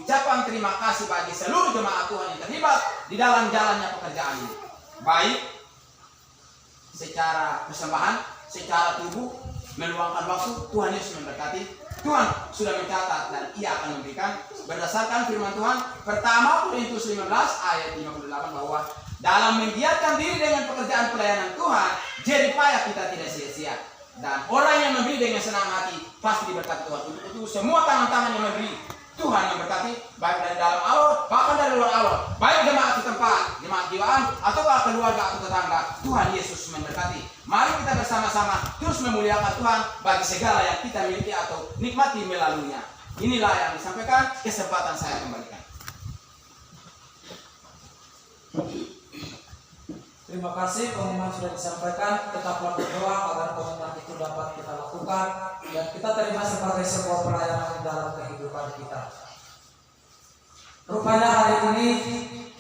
ucapan terima kasih bagi seluruh jemaat Tuhan yang terlibat di dalam jalannya pekerjaan ini. Baik secara persembahan, secara tubuh, meluangkan waktu. Tuhan Yesus memberkati. Tuhan sudah mencatat dan Ia akan memberikan berdasarkan firman Tuhan. Pertama Korintus 15 ayat 58 bahwa dalam menggiatkan diri dengan pekerjaan pelayanan Tuhan, jerih payah kita tidak sia-sia. Dan orang yang memberi dengan senang hati pasti diberkati Tuhan. Untuk itu semua tangan-tangan yang memberi, Tuhan memberkati, baik dari dalam alur, bahkan dari luar alur, baik jemaat setempat, jemaat jiwaan, atau keluarga atau tetangga. Tuhan Yesus memberkati. Mari kita bersama-sama terus memuliakan Tuhan bagi segala yang kita miliki atau nikmati melaluinya. Inilah yang disampaikan, kesempatan saya kembalikan. Terima kasih, pengumuman sudah disampaikan. Tetaplah berdoa agar pengumuman itu dapat kita lakukan dan kita terima sebagai sebuah pelayanan dalam kehidupan kita. Rupanya hari ini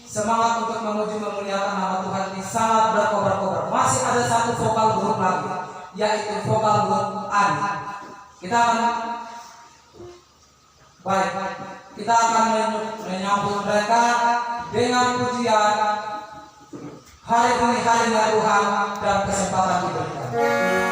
semangat untuk memuji memuliakan nama Tuhan ini sangat berkobar-kobar. Masih ada satu vokal huruf lagi, yaitu vokal huruf an. Kita akan menyambut mereka dengan pujian. Hari ini harinya Tuhan dan kesempatan diberikan. Tuhan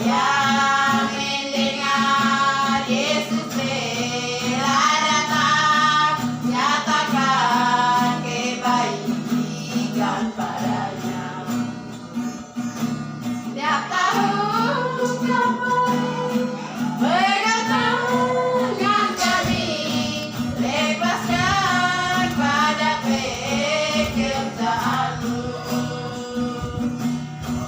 yang mendengar Yesus telah datang, nyatakan kebaikan padanya. Tiap tahun kembali pegang tangan kami, lepaskan pada pekerjaanmu.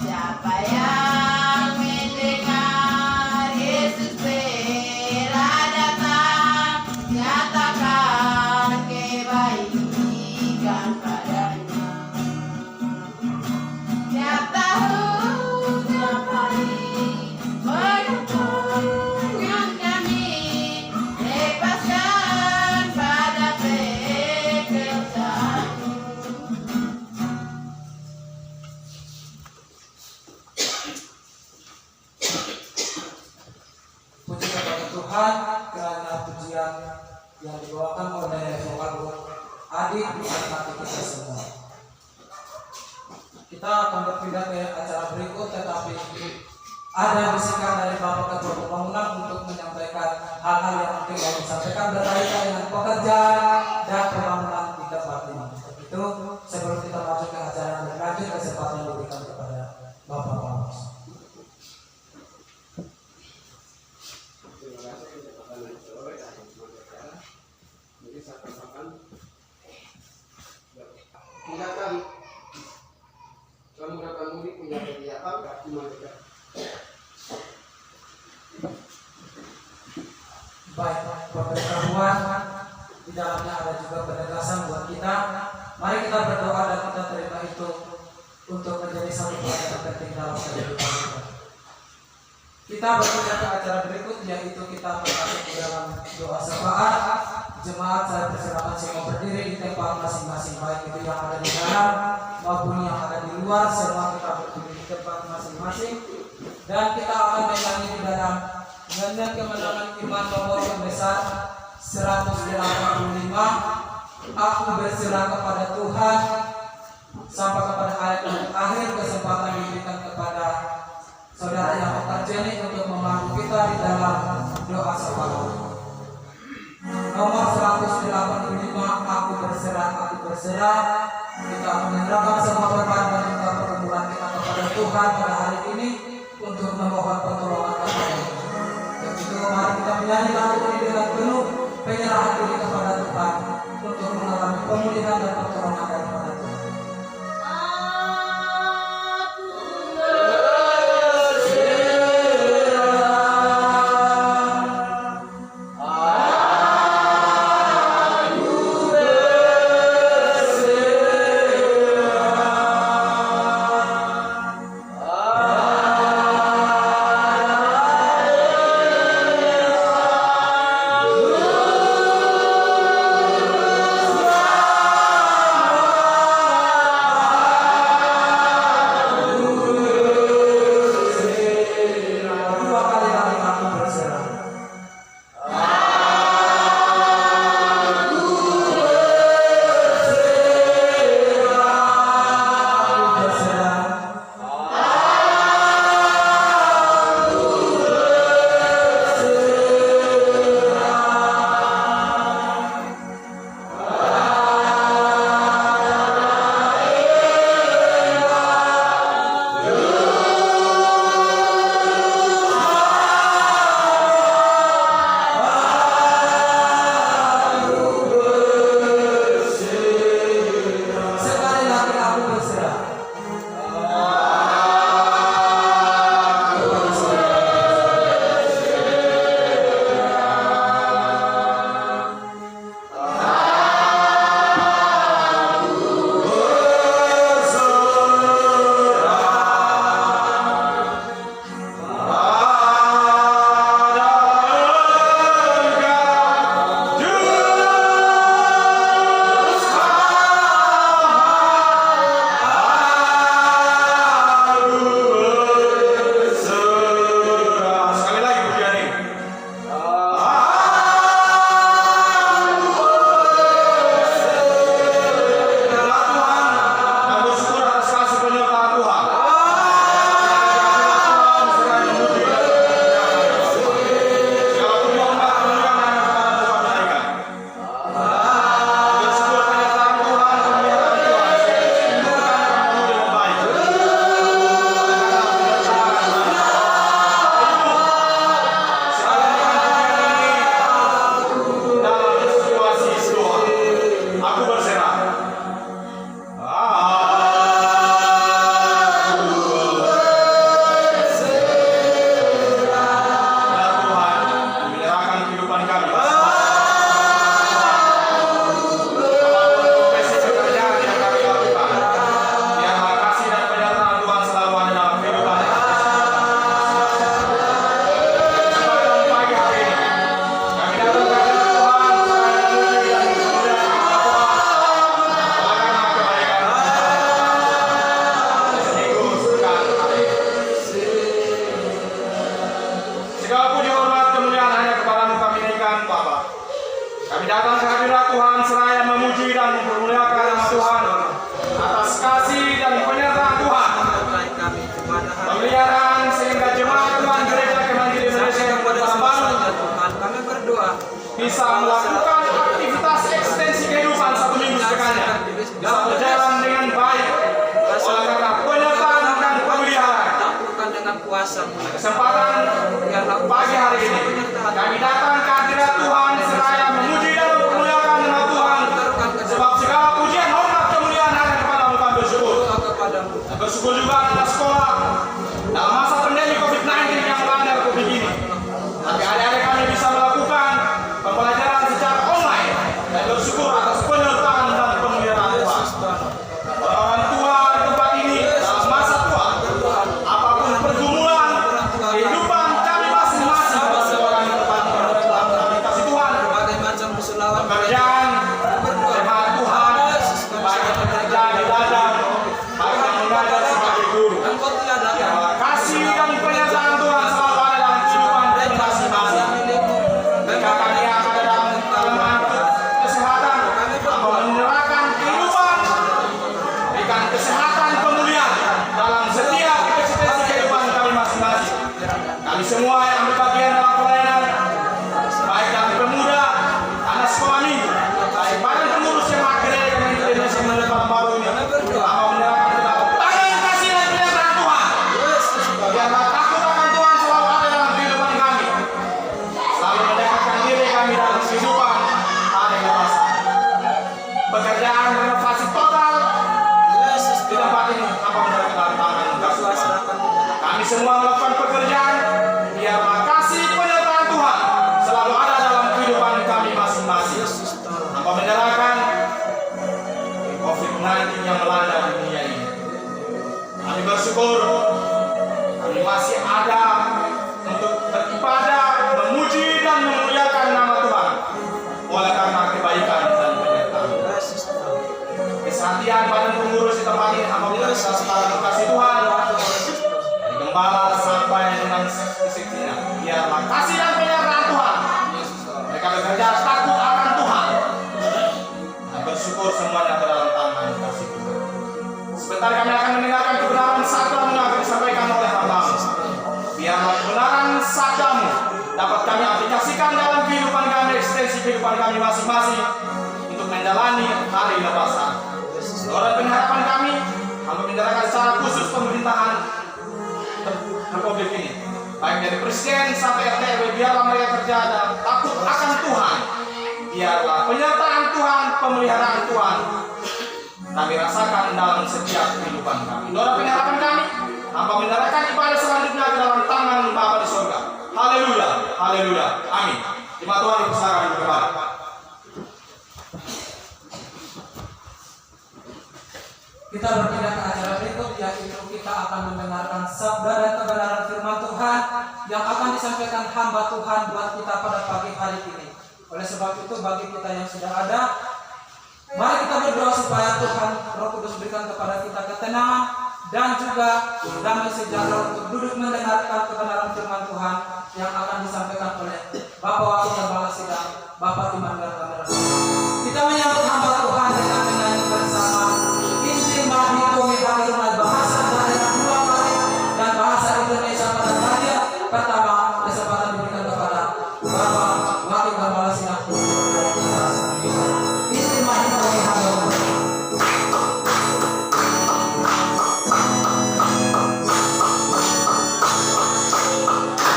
Siapa yang mendengar Yesus telah datang, nyatakan kebaikan padanya. Tiap tahun kembali pegang tangan kami, lepaskan pada pekerjaanmu. Puji kepada Tuhan kerana pujian yang dibawakan oleh vokal grup Adik beserta kita semua. Kita akan berpindah ke acara berikut, tetapi ada bisikan dari Bapak Ketua Pembangunan untuk menyampaikan hal-hal yang mungkin mau disampaikan berkaitan dengan pekerjaan dan pembangunan di tempat ini. Itu sebelum kita masuk ke acara yang berlanjut, kesempatan diberikan kepada Bapak Paulus. Terima kasih kesempatan yang sore dan berbicara. Mungkin saya katakan tindakan kamu datang mudik punya kegiatan gak cuma dekat. Baik, pemberitahuan di dalamnya ada juga penegasan buat kita. Mari kita berdoa dan kita terima itu untuk menjadi satu pelajaran penting dalam kehidupan kita. Kita berpindah ke acara berikut, yaitu kita bermasuk ke dalam doa syafaat. Jemaat saya persilakan semua berdiri di tempat masing-masing, baik itu yang ada di dalam maupun yang ada di luar. Semua kita berdiri di tempat masing-masing dan kita akan menyanyi di dalam nyanyian kemenangan iman nomor yang besar 185. Aku berserah kepada Tuhan, sampai kepada ayat yang terakhir. Kesempatan diberikan kepada saudara yang Jenny untuk membantu kita di dalam doa syafaat. Nomor 185, aku berserah. Kita menyerahkan semua beban dan juga pergumulan kita kepada Tuhan pada hari ini untuk memohon pertolongan kepada-Nya. Dan itu mari kita menyanyi lagu ini dengan penuh penyerahan diri kepada Tuhan untuk mengalami pemulihan dan pertolongan daripada Tuhan. Aku segala puji hormat kemuliaan hanya kepadamu kami naikkan Bapa. Kami datang ke hadirat Tuhan seraya memuji dan mempermuliakan nama Tuhan atas kasih dan penyertaan Tuhan. Pemeliharaan sehingga jemaat Tuhan Gereja Kemanggilan Indonesia yang baru kami berdoa bisa melakukan aktivitas ekstensi kehidupan 1 minggu setelahnya bisa berjalan dengan baik oleh karena penyertaan dan pemeliharaan. lakukan dengan kuasa Kesempatan pagi hari ini kami datang ke hadirat Tuhan seraya memuji dan memuliakan nama Tuhan, sebab segala pujian hormat kemuliaan hanya kepadamu kami bersyukur. kepadamu. Dan bersyukur juga anak sekolah dalam masa pandemi COVID-19 yang melanda Republik ini. Tapi adik-adik kami bisa melakukan pembelajaran secara online dan bersyukur atas penyertaan dan pemeliharaan Tuhan. Orang tua di tempat ini dalam masa tua, apapun pergumulan kehidupan kami masing-masing sebagai orang yang kami kasih Tuhan, Berbagai macam kesulauan pekerjaan, jemaat Tuhan, baik yang bekerja di ladang, baik yang mengajar sebagai guru. Engkau tiada Terima kasih dan penyertaan Tuhan selalu ada dalam kehidupan kami masing-masing. Jika kami yang ada dalam kelemahan kesehatan, Engkau menyerahkan kehidupan, berikan kesehatan pemulihan dalam setiap eksistensi kehidupan kami masing-masing. Kami semua yang berbagian dalam pelayanan, baik dari pemuda, anak sekolah minggu, baik badan pengurus jemaat gereja Kemanggilan Indonesia yang ada baru ini, Engkau menyerahkan ke dalam tangan kasih dan penyertaan Tuhan. Biarlah takut akan Tuhan selalu ada dalam kehidupan kami, selalu mendekatkan diri kami dalam kehidupan hari dewasa. Pekerjaan renovasi total di tempat ini apa mendapat dalam tangan kasih Tuhan. Kami semua melakukan pekerjaan, biarlah kasih penyertaan Tuhan selalu ada dalam kehidupan kami masing-masing. Tanpa menyerahkan COVID-19 yang melanda dunia ini. Kami bersyukur kami masih ada untuk beribadah, memuji dan memuliakan nama Tuhan oleh karena kebaikan dan penyertaan. Kesatian badan pengurus di tempat ini apabila kita sekarang kasih Tuhan dari gembala sampai dengan seksinya, biarlah kasih dan penyertaan Tuhan. Mereka bekerja takut akan Tuhan dan bersyukur semuanya ke dalam tangan kasih Tuhan. Sebentar kami akan mendengarkan kebenaran sabdamu yang akan disampaikan oleh hambamu. Biarlah kebenaran sabdamu dapat kami aplikasikan dalam kehidupan kami, ekstensi kehidupan kami masing-masing untuk menjalani hari lebasan. Doa pengharapan kami, kami menyerahkan secara khusus pemerintahan Republik ini, baik dari presiden sampai RT RW, biarlah mereka kerja dan takut akan Tuhan. Biarlah penyertaan Tuhan, pemeliharaan Tuhan kami rasakan dalam setiap kehidupan kami. Doa pengharapan kami, hamba menyerahkan ibadah selanjutnya ke dalam tangan Bapa di surga. Haleluya, haleluya, amin. Jemaat Tuhan dipersilakan berdoa. Kita berpindah ke acara berikut, yaitu kita akan mendengarkan sabda dan kebenaran firman Tuhan yang akan disampaikan hamba Tuhan buat kita pada pagi hari ini. Oleh sebab itu, bagi kita yang sudah ada, mari kita berdoa supaya Tuhan Roh Kudus berikan kepada kita ketenangan dan juga damai sejahtera untuk duduk mendengarkan kebenaran firman Tuhan yang akan disampaikan oleh Bapak Wakil Gembala Sidang, Bapak Immanuel Kamera. Kita menyambut hamba Tuhan dengan menyanyi bersama Injil Mahitomi Hadirunat bahasa daerah dua kali dan bahasa Indonesia pada kali pertama. Kesempatan diberikan kepada Bapak Wakil Gembala Sidang. Injil Mahitomi Hadirunat.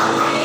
Amin.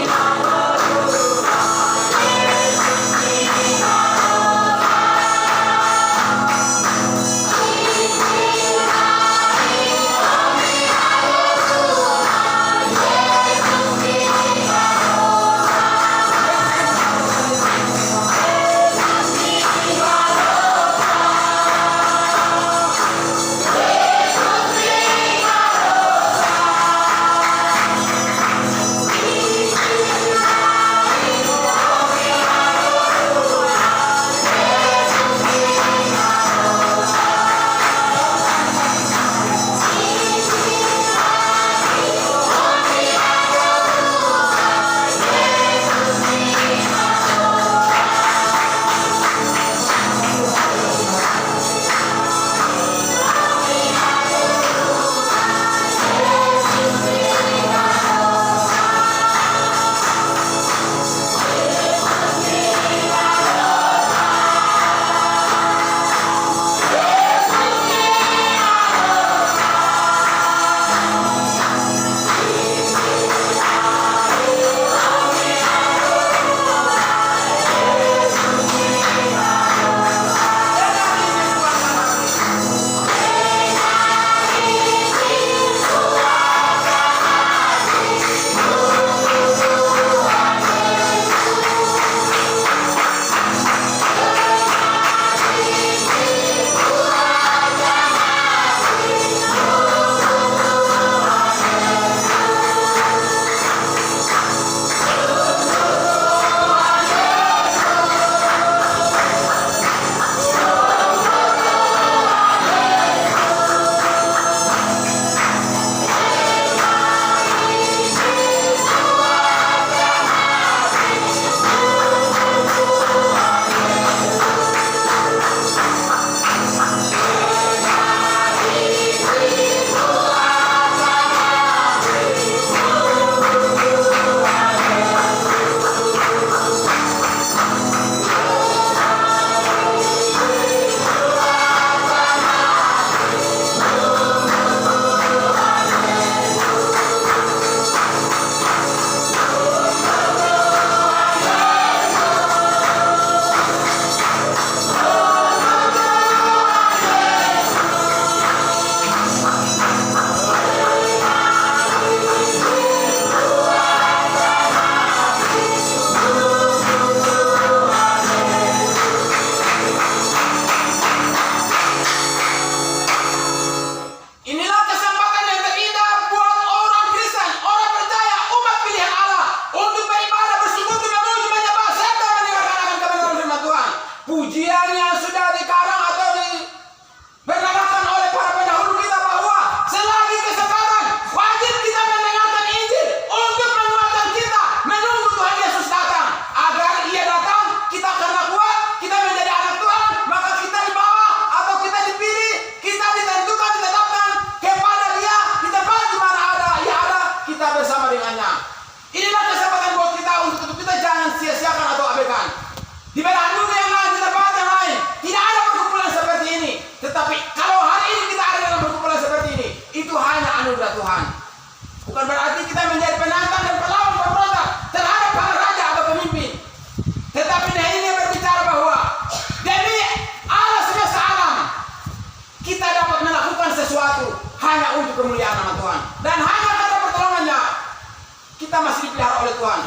Tuhan.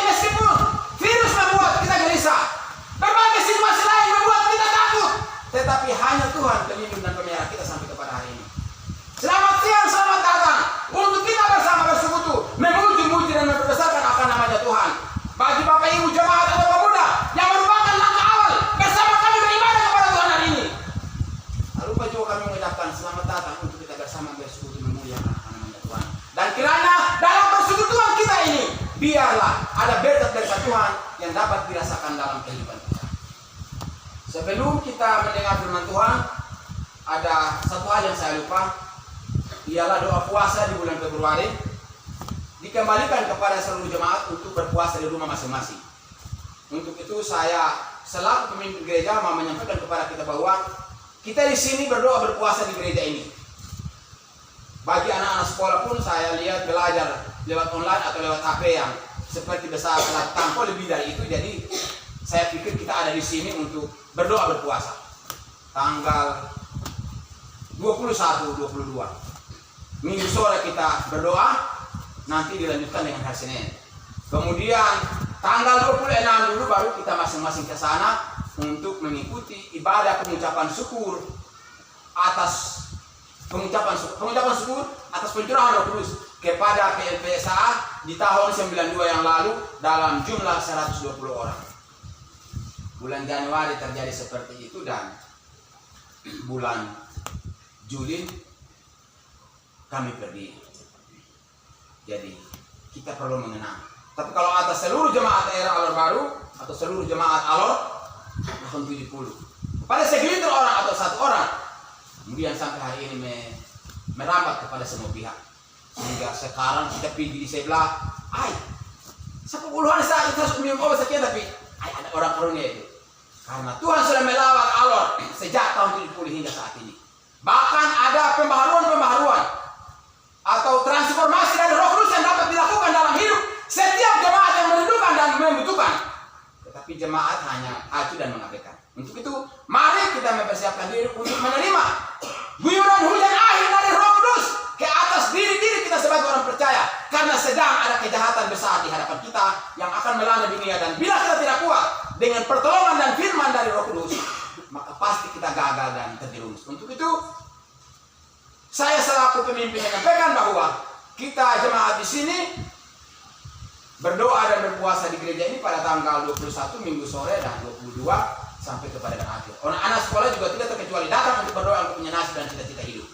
Meskipun virus membuat kita gelisah, berbagai situasi lain membuat kita takut, tetapi hanya Tuhan pelindung dan pemelihara kita sampai kepada hari ini. Selamat siang, selamat datang untuk kita bersama bersekutu, memuji-muji dan membesarkan akan namanya Tuhan. Bagi Bapak Ibu jemaat atau pemuda yang merupakan langkah awal bersama kami beribadah kepada Tuhan hari ini, tak lupa juga kami mengucapkan selamat datang untuk kita bersama bersekutu memuliakan akan namanya Tuhan. Dan kiranya dalam persekutuan kita ini, biarlah ada berkat-berkat Tuhan yang dapat dirasakan dalam kehidupan kita. Sebelum kita mendengar firman Tuhan, ada satu hal yang saya lupa, ialah doa puasa di bulan Februari dikembalikan kepada seluruh jemaat untuk berpuasa di rumah masing-masing. Untuk itu saya selaku pemimpin gereja mau menyampaikan kepada kita bahwa kita di sini berdoa berpuasa di gereja ini. Bagi anak-anak sekolah pun saya lihat belajar lewat online atau lewat HP yang seperti besar tanpa lebih dari itu. Jadi saya pikir kita ada di sini untuk berdoa berpuasa. Tanggal 21-22 Minggu sore kita berdoa, nanti dilanjutkan dengan hari Senin. Kemudian tanggal 26 dulu baru kita masing-masing ke sana untuk mengikuti ibadah pengucapan syukur atas pencurahan Roh Kudus kepada PLPSA di tahun 92 yang lalu dalam jumlah 120 orang. Bulan Januari terjadi seperti itu dan bulan Juli kami pergi. Jadi kita perlu mengenang. Tapi kalau atas seluruh jemaat daerah Alor Baru atau seluruh jemaat Alor tahun 70. Pada segelintir orang atau satu orang, kemudian sampai hari ini merambat kepada semua pihak. Sehingga sekarang kita pergi di sebelah, siapa puluhan saat kita minum obat sekian, tapi ada orang karunia itu. Karena Tuhan sudah melawat Alor sejak tahun 70 hingga saat ini. Bahkan ada pembaharuan atau transformasi dari Roh Kudus yang dapat dilakukan dalam hidup setiap jemaat yang merindukan dan membutuhkan. Tetapi jemaat hanya acuh dan mengabaikan. Untuk itu, mari kita mempersiapkan diri untuk menerima guyuran hujan akhir dari Roh Kudus ke atas diri-diri kita sebagai orang percaya. Karena sedang ada kejahatan besar di hadapan kita yang akan melanda dunia. Dan bila kita tidak kuat dengan pertolongan dan firman dari Roh Kudus, maka pasti kita gagal dan terjerumus. Untuk itu, saya selaku pemimpin menyampaikan bahwa kita jemaat di sini berdoa dan berpuasa di gereja ini pada tanggal 21 Minggu sore dan 22 sampai kepada dan akhir. Anak-anak sekolah juga tidak terkecuali datang untuk berdoa untuk punya nasib dan cita-cita hidup.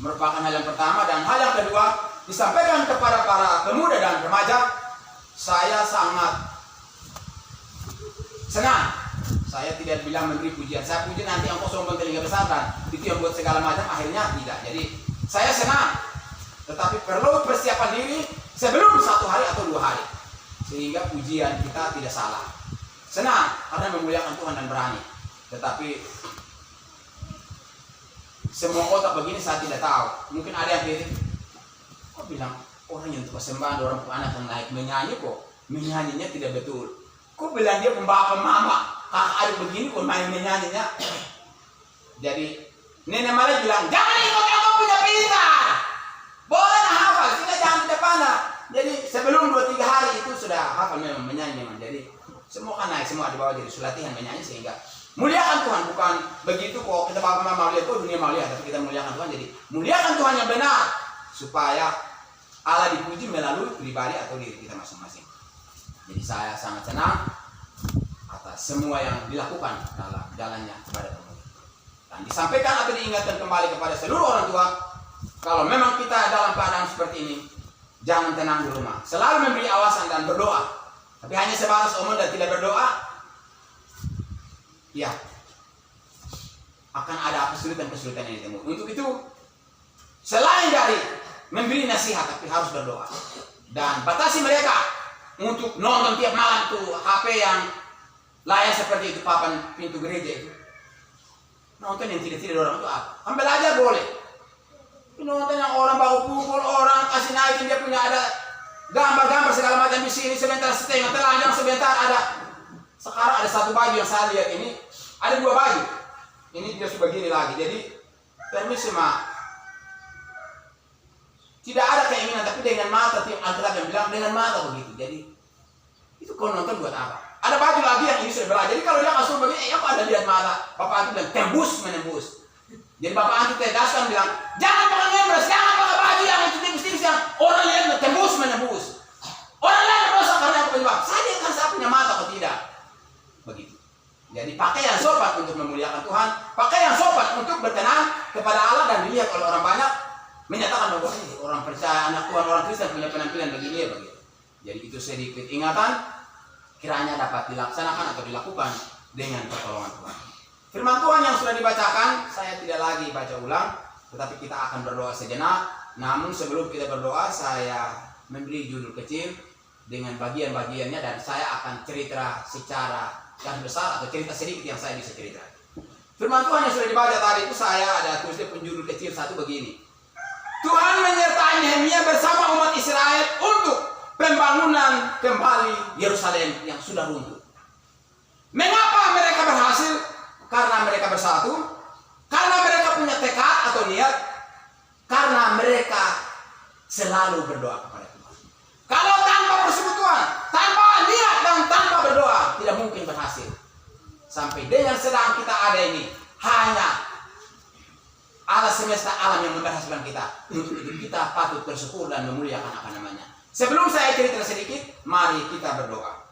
Merupakan hal yang pertama. Dan hal yang kedua, disampaikan kepada para pemuda dan remaja, saya sangat senang. Saya tidak bilang memberi pujian. Saya puji nanti yang sombong telinga besar dan itu yang buat segala macam, akhirnya tidak. Jadi saya senang, tetapi perlu persiapan diri sebelum 1 hari atau 2 hari, sehingga pujian kita tidak salah. Senang karena memuliakan Tuhan dan berani. Tetapi semua otak begini saya tidak tahu. Mungkin ada yang kritik, kok bilang orang yang persembahan, orang anak yang naik menyanyi, kok menyanyinya tidak betul. Kok bilang dia pembawa mama, kakak adik begini kok main menyanyinya. Jadi nenek malah bilang, jangan ikut yang kau punya pintar, boleh nah hafal, kita jangan tidak panah. Jadi sebelum 2-3 hari itu sudah hafal memang menyanyi memang. Jadi semua kan naik, semua dibawa jadi latihan menyanyi sehingga muliakan Tuhan. Bukan begitu kok kita bapak mama mau lihat, kok dunia mau lihat, tapi kita muliakan Tuhan. Jadi muliakan Tuhan yang benar supaya Allah dipuji melalui pribadi atau diri kita masing-masing. Jadi saya sangat senang atas semua yang dilakukan dalam jalannya kepada pemuda. Dan disampaikan atau diingatkan kembali kepada seluruh orang tua, kalau memang kita dalam keadaan seperti ini, jangan tenang di rumah. Selalu memberi awasan dan berdoa. Tapi hanya sebatas omong dan tidak berdoa, ya akan ada kesulitan-kesulitan yang ditemui. Untuk itu, selain dari memberi nasihat, tapi harus berdoa. Dan batasi mereka untuk nonton tiap malam tuh HP yang layar seperti itu, papan pintu gereja itu. Nonton yang tidak-tidak orang itu apa? Kan belajar boleh. Nonton yang orang bawa pukul orang, kasih naikin dia punya ada gambar-gambar segala macam di sini, sebentar setengah telanjang, sebentar ada. Sekarang ada satu baju yang saya lihat ini, ada 2 baju. Ini dia sebegini lagi. Jadi permisi mak, Tidak ada keinginan, tapi dengan mata. Alkitab yang bilang dengan mata begitu. Jadi itu kau nonton buat apa? Ada baju lagi yang ini sudah belajar. Jadi kalau dia kasih begini, aku ada lihat mata. Bapak Anti bilang tembus menembus. Jadi Bapak Anti tegaskan bilang, jangan pakai ngembres, jangan pakai baju yang itu tipis-tipis yang orang lihat tembus menembus. Orang lain dosa karena aku penyebab. Saya kan saya punya mata atau tidak? Begitu. Jadi pakai yang sopan untuk memuliakan Tuhan, pakai yang sopan untuk berkenan kepada Allah dan dilihat oleh orang banyak, menyatakan bahwa orang percaya, anak Tuhan, orang Kristen punya penampilan begini ya begitu. Jadi itu sedikit ingatan, kiranya dapat dilaksanakan atau dilakukan dengan pertolongan Tuhan. Firman Tuhan yang sudah dibacakan, saya tidak lagi baca ulang, tetapi kita akan berdoa sejenak. Namun sebelum kita berdoa, saya memberi judul kecil dengan bagian-bagiannya dan saya akan cerita secara yang besar atau cerita sedikit yang saya bisa cerita. Firman Tuhan yang sudah dibaca tadi itu saya ada tulisnya penjudul kecil satu begini. Tuhan menyertai Nehemia bersama umat Israel untuk pembangunan kembali Yerusalem yang sudah runtuh. Mengapa mereka berhasil? Karena mereka bersatu, karena mereka punya tekad atau niat, karena mereka selalu berdoa kepada Tuhan. Kalau tanpa persekutuan, tanpa niat dan tanpa berdoa, tidak mungkin berhasil. Sampai dengan sedang kita ada ini, hanya Allah semesta alam yang memberhasilkan kita. Untuk itu kita patut bersyukur dan memuliakan apa namanya. Sebelum saya cerita sedikit, mari kita berdoa.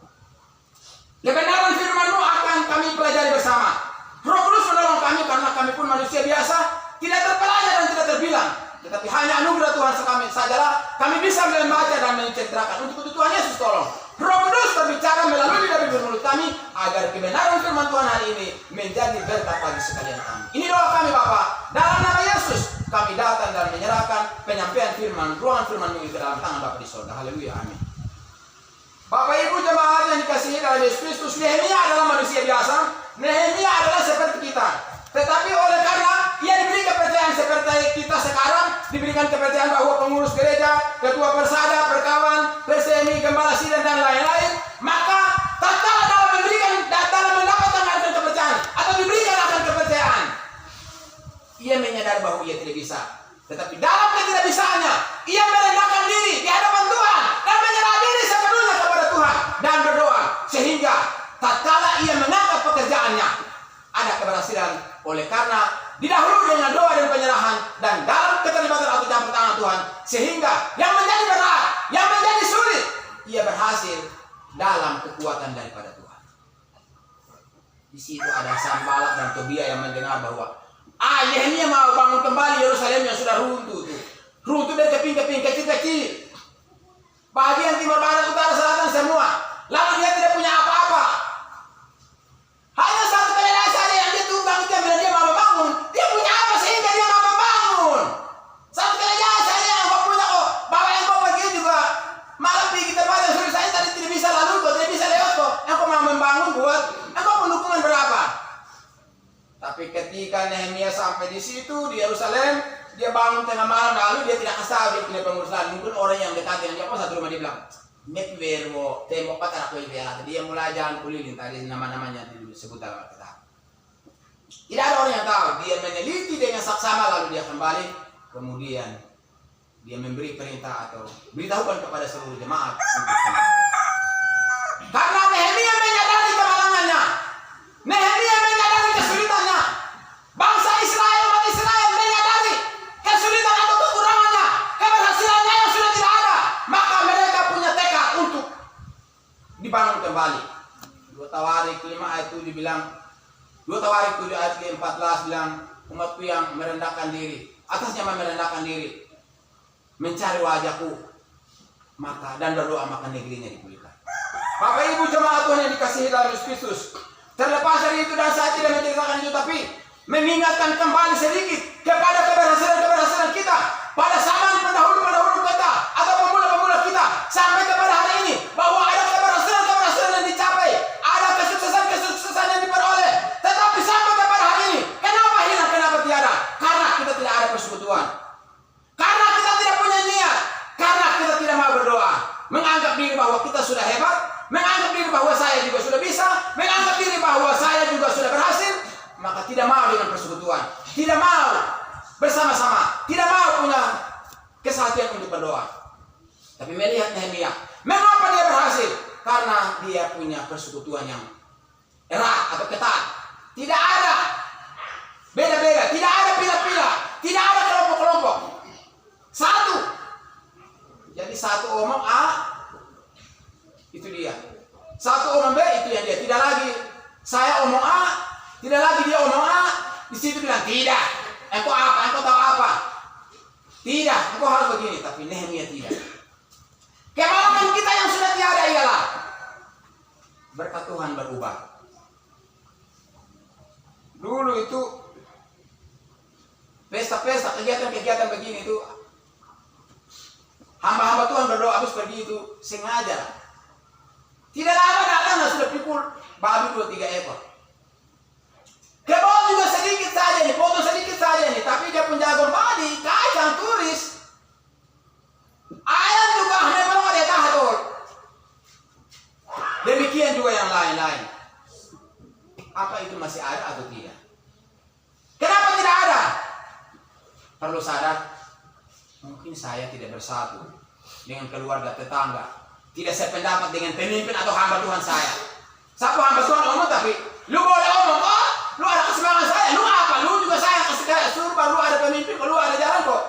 Kebenaran firman-Mu akan kami pelajari bersama. Roh Kudus menolong kami karena kami pun manusia biasa, tidak terpelajar dan tidak terbilang. Tetapi hanya anugerah Tuhan sajalah kami bisa membaca dan menceritakan. Untuk itu Tuhan Yesus tolong. Roh Kudus berbicara melalui dari mulut kami agar kebenaran firman Tuhan hari ini menjadi berkat bagi sekalian kami. Ini doa kami Bapa. Dalam nama Yesus kami datang dan menyerahkan penyampaian firman, ruangan firman-Mu ke dalam tangan Bapa di surga. Haleluya, amin. Bapak Ibu jemaat yang dikasihi dalam Yesus Kristus, Nehemia adalah manusia biasa. Nehemia adalah seperti kita. Tetapi oleh karena ia diberi kepercayaan seperti kita sekarang, diberikan kepercayaan bahwa pengurus gereja, ketua persada, perkawan, persemi, gembala sidang dan lain-lain, maka tatkala dalam memberikan dalam mendapatkan akan kepercayaan atau diberikan akan kepercayaan, ia menyadari bahwa ia tidak bisa. Tetapi dalam ketidakbisaannya, ia merendahkan diri di hadapan Tuhan dan menyerah diri sepenuhnya kepada Tuhan dan berdoa sehingga tatkala ia mengangkat pekerjaannya, ada keberhasilan oleh karena didahului dengan doa dan penyerahan dan dalam keterlibatan atau campur tangan Tuhan, sehingga yang menjadi berat, yang menjadi sulit, ia berhasil dalam kekuatan daripada Tuhan. Di situ ada Sanballat dan Tobia yang mendengar bahwa Nehemia mau bangun kembali Yerusalem yang sudah runtuh tuh. Runtuh dari keping-keping kecil-kecil, bagian timur, barat, utara, selatan semua. Lalu dia tidak punya apa-apa. Hanya satu keledai saja yang dia tumbang, dia bilang dia mau membangun. Dia punya apa sehingga dia mau membangun? Satu keledai saja yang kau punya kok. Bawa yang kau pergi juga malam pergi kita pada suruh saya tadi tidak bisa lalu kok, tidak bisa lewat kok. Yang kau mau membangun buat, engkau pendukungan berapa? Tapi ketika Nehemia sampai di situ di Yerusalem, dia bangun tengah malam lalu dia tidak kasih dia punya pengurus lain. Mungkin orang yang dekat yang dia satu rumah dia bilang, "Mekwerwo tembok patah aku ya." Dia mulai jalan keliling tadi nama-namanya disebut dalam Alkitab. Tidak ada orang yang tahu. Dia meneliti dengan saksama lalu dia kembali. Kemudian dia memberi perintah atau beritahukan kepada seluruh jemaat untuk kembali. Karena Nehemia menyadari kemalangannya. Nehemia menyadari kesulitannya. Bangsa Israel, umat Israel menyadari kesulitan atau kekurangannya, keberhasilannya yang sudah tidak ada. Maka mereka punya tekad untuk dibangun kembali. 2 Tawarik 5 ayat 7 bilang, 2 Tawarik 7 ayat 14 bilang, umatku yang merendahkan diri, atasnya merendahkan diri, mencari wajahku, maka dan berdoa maka negerinya dipulihkan. Bapak Ibu jemaat Tuhan yang dikasihi dalam Yesus Kristus, terlepas dari itu dan saya tidak menceritakan itu, tapi mengingatkan kembali sedikit kepada keberhasilan kita pada zaman pendahulu kita atau pemula kita sampai kepada hari ini, bahwa ada keberhasilan yang dicapai, ada kesuksesan yang diperoleh. Tetapi sampai kepada hari ini, kenapa hilang, kenapa tiada? Karena kita tidak ada persekutuan, karena kita tidak punya niat, karena kita tidak mau berdoa, menganggap diri bahwa kita sudah hebat, menganggap diri bahwa saya juga sudah bisa, menganggap diri bahwa saya juga sudah berhasil, maka tidak mau dengan persekutuan, tidak mau bersama-sama, tidak mau punya kesehatan untuk berdoa. Tapi melihat Nehemia, mengapa dia berhasil? Karena dia punya persekutuan yang erat atau ketat. Tidak ada beda-beda, tidak ada pilah-pilah, tidak ada kelompok-kelompok. Satu. Jadi satu omong A, itu dia. Satu omong B, itu yang dia. Tidak lagi saya omong A, tidak lagi dia omong A. Di situ bilang tidak. Engkau apa? Engkau tahu apa? Tidak. Engkau harus begini. Tapi Nehemia tidak. Kemalaman kita yang sudah tiada ialah berkat Tuhan berubah. Dulu itu pesta-pesta, kegiatan-kegiatan begini itu hamba-hamba Tuhan berdoa habis pergi itu sengaja. Tidak lama datang sudah pikul babi 2-3 ekor. Kebon juga sedikit saja nih, potong sedikit saja nih, tapi dia penjaga badi, kacang turis. Ayam juga memang ada tahatul. Demikian juga yang lain-lain. Apa itu masih ada atau tidak? Kenapa tidak ada? Perlu sadar, mungkin saya tidak bersatu dengan keluarga tetangga, tidak sependapat dengan pemimpin atau hamba Tuhan saya. Satu hamba Tuhan omong tapi lu boleh omong, oh lu ada kesemangat saya, lu apa? Lu juga saya kasih suruh, lu ada pemimpin, lu ada jalan kok.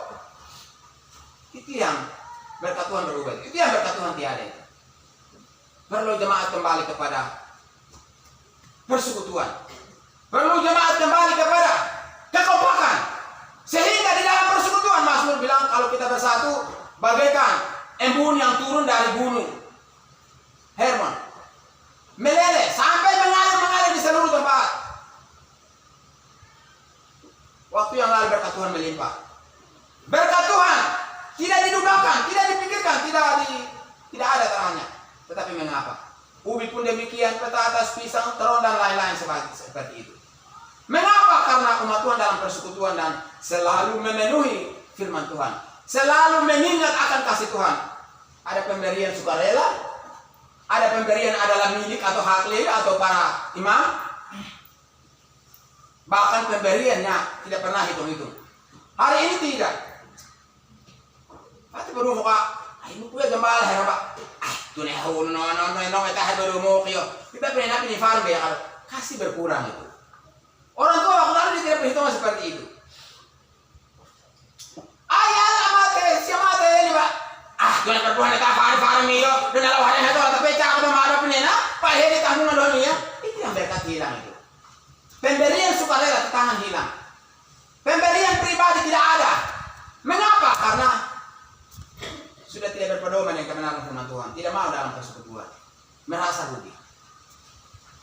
Itu yang berkat Tuhan berubah, itu yang berkat Tuhan tiada. Perlu jemaat kembali kepada persekutuan. Perlu jemaat kembali kepada kekompakan. Sehingga di dalam persekutuan Mazmur bilang kalau kita bersatu bagaikan embun yang turun dari gunung Hermon, meleleh sampai mengalir di seluruh tempat. Waktu yang lalu berkat Tuhan melimpah. Berkat Tuhan tidak didugakan, tidak dipikirkan, tidak ada tangannya. Tetapi mengapa? Ubi pun demikian, peta atas pisang, terong dan lain-lain seperti itu. Mengapa? Karena umat Tuhan dalam persekutuan dan selalu memenuhi firman Tuhan, selalu mengingat akan kasih Tuhan. Ada pemberian sukarela, ada pemberian adalah milik atau hak lili atau para imam. Bahkan pemberiannya tidak pernah hitung-hitung. Hari ini tidak. Pati baru muka, ini punya gembala ya Pak. Tuh nih, no, kita baru mau kyo. Kita pernah nabi nih farm ya kalau kasih berkurang itu. Orang tua waktu lalu dia tidak perhitungan seperti itu. Ayah mate, siapa mate ini Pak? Tuh nih perbuatan kita farm iyo. Dan kalau hari itu ada pecah atau marah penena, Pak Heri tanggungan doni ya. Itu yang berkat hilang itu. Pemberian sukarela di tangan hilang. Pemberian pribadi tidak ada. Mengapa? Karena sudah tidak berpedoman yang kebenaran firman Tuhan, tidak mau dalam persekutuan, merasa rugi.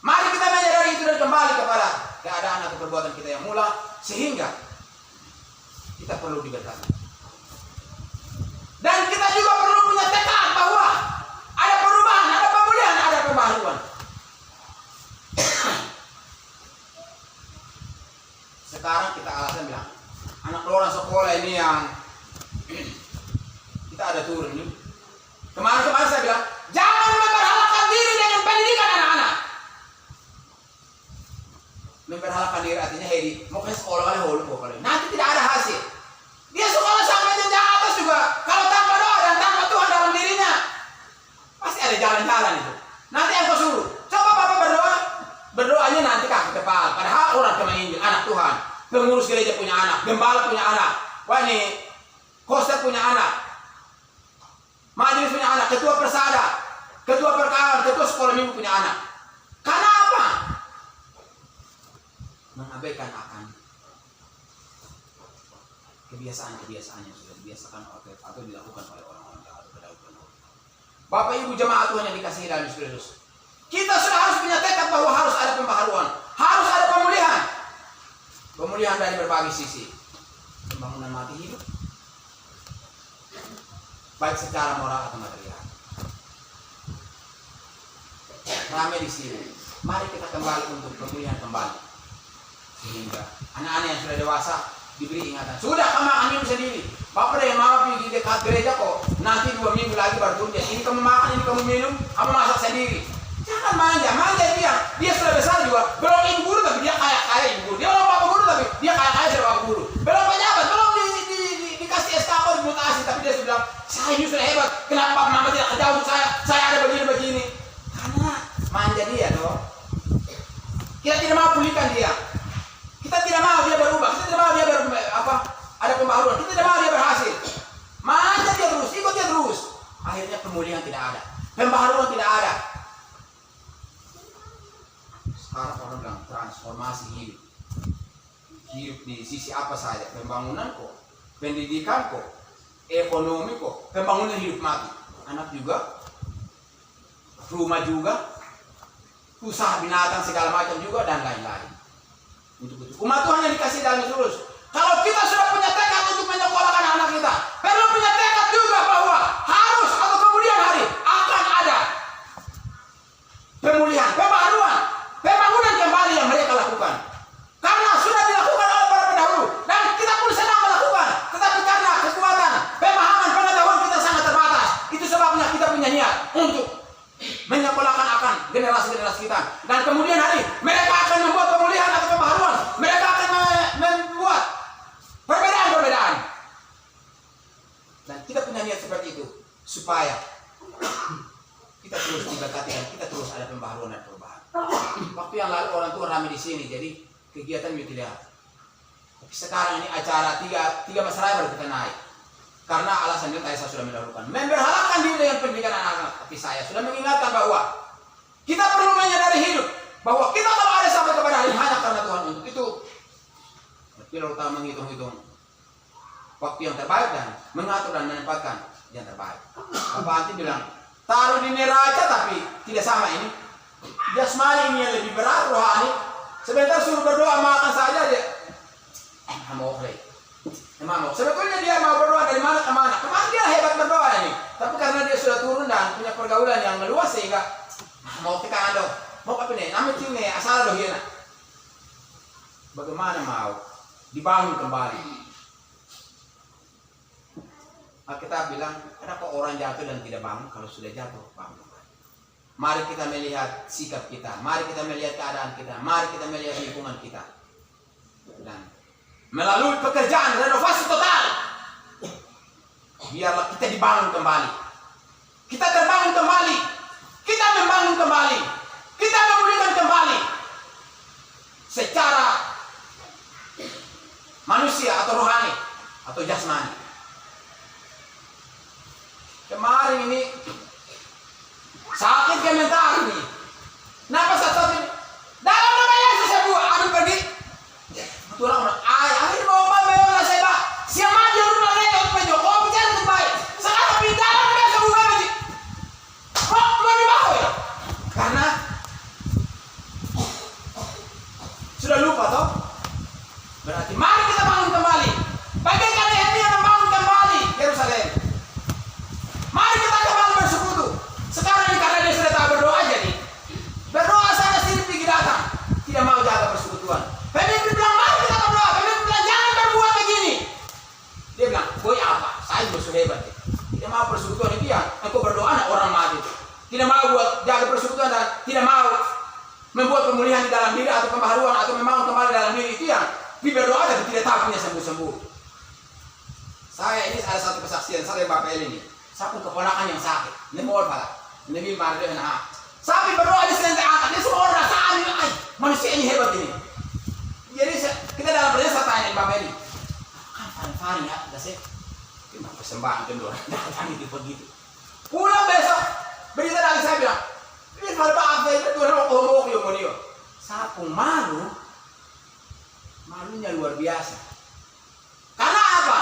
Mari kita menyadari itu dan kembali kepada keadaan atau perbuatan kita yang mula, sehingga kita perlu diberkati. Dan kita juga perlu punya tekad bahwa ada perubahan, ada pemulihan, ada pembaharuan. Sekarang kita alasan bilang, anak orang sekolah ini yang kita ada turun nih. Kemarin saya bilang, jangan memperhalakan diri dengan pendidikan anak-anak. Memperhalakan diri artinya Hedi, mau ke sekolah kali holu pokoknya. Nanti tidak ada hasil. Dia sekolah sampai jenjang atas juga. Kalau tanpa doa dan tanpa Tuhan dalam dirinya, pasti ada jalan-jalan itu. Nanti yang kau suruh, coba Bapak berdoa. Berdoanya nanti kaki kepala. Padahal orang cuma Injil, anak Tuhan. Pengurus gereja punya anak, gembala punya anak. Wah ini, koster punya anak. Majelis punya anak, ketua persada, ketua perkawinan, ketua sekolah minggu punya anak. Karena apa? Mengabaikan akan kebiasaan-kebiasaan yang sudah dibiasakan atau dilakukan oleh orang-orang jahat atau pendahulu. Bapak Ibu jemaat Tuhan yang dikasihi dalam Yesus, kita sudah harus punya tekad bahwa harus ada pembaharuan, harus ada pemulihan. Pemulihan dari berbagai sisi. Pembangunan mati hidup, baik secara moral atau material. Ramai di sini. Mari kita kembali untuk pemulihan kembali. Sehingga anak-anak yang sudah dewasa diberi ingatan. Sudah kamu ambil sendiri. Bapak yang mau pergi dekat gereja kok. Nanti 2 minggu lagi baru turun. Ini kamu makan, ini kamu minum, kamu masak sendiri. Jangan manja dia sudah besar juga. Belum ibu guru tapi dia kaya ibu guru. Dia belum bapak guru tapi dia kaya bapak guru. Belum pejabat, belum dikasih SK atau dimutasi tapi Saya ini sudah hebat. Kenapa mama tidak ketahui saya ada begini-begini? Karena manja dia toh. Kita tidak mau pulihkan dia. Kita tidak mau dia berubah. Kita tidak mau dia ada pembaharuan. Kita tidak mau dia berhasil. Manja dia terus, ikut dia terus. Akhirnya pemulihan tidak ada. Pembaharuan tidak ada. Sekarang orang bilang transformasi hidup. Hidup di sisi apa saja, pembangunan kok, pendidikan kok, ekonomi kok, pembangunan hidup mati, anak juga, rumah juga, usaha binatang segala macam juga dan lain-lain. Untuk itu, umat Tuhan yang dikasih dalam terus. Kalau kita sudah punya tekad untuk menyekolahkan anak kita, perlu punya tekad juga bahwa harus atau kemudian hari akan ada pemulihan, pembaharuan, pembangunan kembali yang mereka lakukan. Karena sudah dilakukan oleh para pendahulu dan kita pun sedang melakukan, tetapi karena kekuatan, pemahaman, pengetahuan kita sangat terbatas. Itu sebabnya kita punya niat untuk menyekolahkan akan generasi-generasi kita. Dan kemudian hari mereka akan membuat pemulihan atau pembaharuan. Mereka akan membuat perbedaan-perbedaan. Dan kita punya niat seperti itu supaya kita terus diberkati dan kita terus ada pembaharuan dan perubahan. Waktu yang lalu orang tua ramai di sini, jadi kegiatan itu tidak. Tapi sekarang ini acara tiga masalah baru kita naik. Karena alasannya tadi saya sudah mendahulukan. Memberhalakan diri dengan pendidikan anak-anak. Tapi saya sudah mengingatkan bahwa kita perlu menyadari hidup. Bahwa kita kalau ada sampai kepada hari hanya karena Tuhan untuk itu. Kita utama menghitung-hitung waktu yang terbaik dan mengatur dan menempatkan yang terbaik. Bapak Anti bilang, taruh di neraca tapi tidak sama ini. Jasmani ini yang lebih berat, rohani. Sebentar suruh berdoa makan saja dia. Mau. Sebetulnya dia mau berdoa dari mana ke mana. Kemarin dia hebat berdoa ini. Tapi karena dia sudah turun dan punya pergaulan yang meluas sehingga mau ke kando. Mau apa nih? Namanya cium nih asal doh hiana. Bagaimana mau dibangun kembali? Alkitab bilang, ada kok orang jatuh dan tidak bangun, kalau sudah jatuh bangun. Mari kita melihat sikap kita, mari kita melihat keadaan kita, mari kita melihat lingkungan kita. Dan melalui pekerjaan renovasi total, biarlah kita dibangun kembali. Kita terbangun kembali, kita membangun kembali, kita memulihkan kembali secara manusia atau rohani atau jasmani. Kemarin ini sakit komentar ini. Kenapa saat ini? Dalam nama Yesus ya Bu, aduh pergi. Tulang orang, akhirnya mau apa saya Pak? Siapa aja udah nanya untuk Jokowi bicara untuk baik. Sekarang di dalam biasa bukan lagi. Kok mau dibawa ya? Karena sudah lupa toh? Berarti mari kita bangun kembali. Bagaikan Nehemia membangun kembali Yerusalem. Mari kita kembali bersekutu. Sekarang ini karena dia sudah tahu berdoa jadi. Berdoa sana sini pergi datang. Tidak mau jaga persekutuan. Pemimpin bilang mari kita berdoa. Pemimpin bilang jangan berbuat begini. Dia bilang, boy apa? Saya musuh hebat. Tidak mau persekutuan itu ya. Engkau berdoa anak orang mati. Tidak mau buat jaga persekutuan dan tidak mau membuat pemulihan di dalam diri atau pembaharuan atau membangun kembali dalam diri itu yang berdoa tapi tidak tahu punya sembuh-sembuh. Saya ini ada satu kesaksian saya Bapak Eli ini. Satu keponakan yang sakit. Ini mau apa? Ini bil marde nah. Sampai berdoa di sini angkat. Dia semua orang rasaan ini. Manusia ini hebat ini. Jadi kita dalam perjalanan saya tanya Bapak Eli. Kan Fani ya, udah sih. Kita persembahan kedua. Datang itu begitu. Pulang besok berita dari saya bilang. Ini kalau Pak Abel itu orang ngomong yang mau Sapung malu. Malunya luar biasa. Karena apa?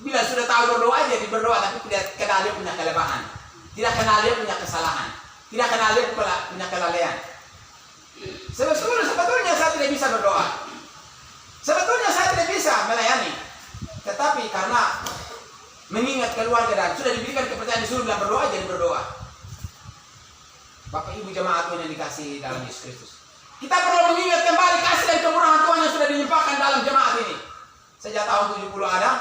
Bila sudah tahu berdoa jadi berdoa tapi tidak kenal dia punya kelemahan, tidak kenal dia punya kesalahan, tidak kenal dia punya kelalaian. Sebetulnya saya tidak bisa berdoa. Sebetulnya saya tidak bisa melayani. Tetapi karena mengingat keluarga dan sudah diberikan kepercayaan disuruh dalam berdoa jadi berdoa. Bapak Ibu jemaat Tuhan yang dikasih dalam Yesus Kristus. Kita perlu mengingat kembali kasih dan kemurahan Tuhan yang sudah dilimpahkan dalam jemaat ini. Sejak tahun 70 ada.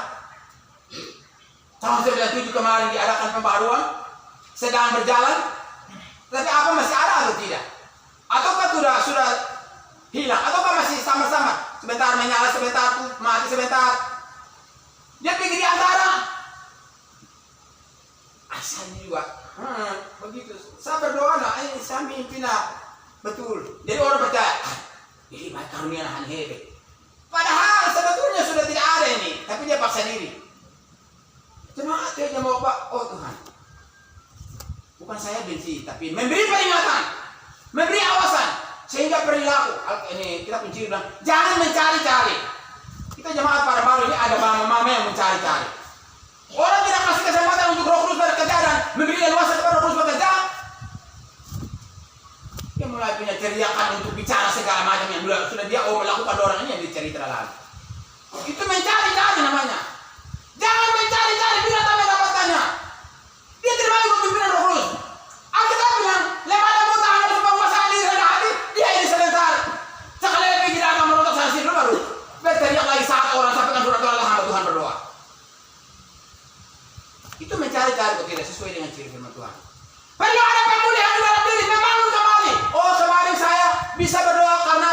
Tahun 97 kemarin diadakan pembaharuan. Sedang berjalan. Tapi apa masih ada atau tidak? Ataukah sudah hilang? Ataukah masih sama-sama? Sebentar menyala, sebentar mati, sebentar. Dia pergi di antara. Asalnya juga. Begitu. Saya berdoa lah, saya mimpi lah. Betul. Jadi orang percaya, ini baik karunia nahan hebat. Padahal sebetulnya sudah tidak ada ini, tapi dia paksa diri. Jemaat dia mau Pak, oh Tuhan. Bukan saya benci, tapi memberi peringatan, memberi awasan, sehingga perilaku. Ini kita kunci bilang, jangan mencari-cari. Kita jemaat pada baru ini ada mama-mama yang mencari-cari. Orang tidak kasih kesempatan untuk Roh Kudus bekerja dan memberi leluasa kepada Roh Kudus bekerja. Dia mulai punya teriakan untuk bicara segala macam yang sudah dia melakukan orang ini yang dicerita lalu. Itu mencari-cari namanya. Jangan mencari-cari bila tak mendapatkannya. Dia tidak mau ikut pimpinan Roh Kudus. Alkitab bilang, lemah lembut tahan harus penguasaan diri rendah hati. Dia ini sebentar. Sekali lagi tidak akan merontok sana sini baru berteriak lagi saat orang sampaikan surat Allah hamba Tuhan berdoa. Itu mencari-cari kok tidak sesuai dengan ciri firman Tuhan. Perlu ada pemulihan di dalam diri, membangun kembali. Oh kemarin saya bisa berdoa karena